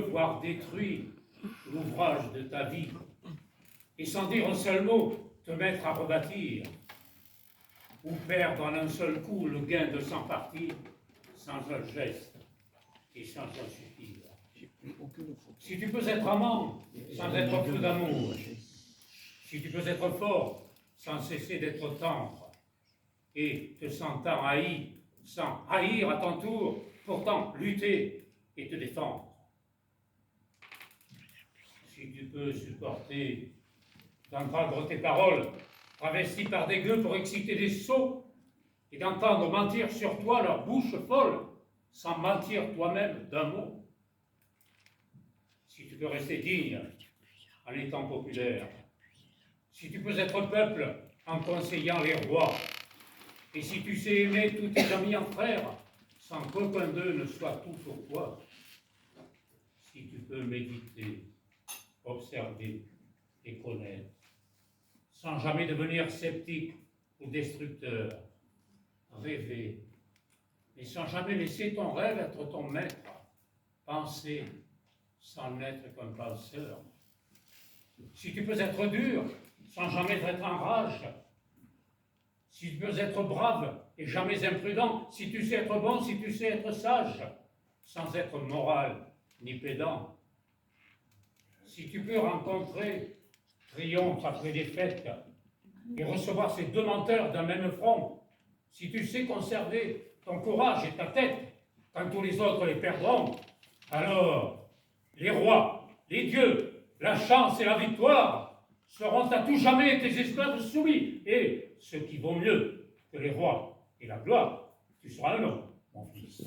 voir détruit l'ouvrage de ta vie, et sans dire un seul mot, te mettre à rebâtir, ou perdre en un seul coup le gain de 100 parties, sans un geste et sans un soupir. Si tu peux être amant, sans être fou d'amour, si tu peux être fort, sans cesser d'être tendre, et te sentant haï, sans haïr à ton tour, pourtant lutter et te défendre. Si tu peux supporter d'entendre tes paroles travesties par des gueux pour exciter des sots, et d'entendre mentir sur toi leur bouche folle, sans mentir toi-même d'un mot. Si tu peux rester digne en étant populaire, si tu peux être peuple en conseillant les rois, et si tu sais aimer tous tes amis en frères, sans qu'aucun d'eux ne soit tout pour toi, si tu peux méditer, observer et connaître, sans jamais devenir sceptique ou destructeur, rêver, mais sans jamais laisser ton rêve être ton maître, penser sans n'être qu'un penseur. Si tu peux être dur, sans jamais être en rage, si tu peux être brave et jamais imprudent, si tu sais être bon, si tu sais être sage, sans être moral ni pédant, si tu peux rencontrer triomphe après défaite et recevoir ces deux menteurs d'un même front, si tu sais conserver ton courage et ta tête quand tous les autres les perdront, alors les rois, les dieux, la chance et la victoire seront à tout jamais tes esclaves soumis. Et ce qui vaut mieux que les rois et la gloire, tu seras un homme, mon fils.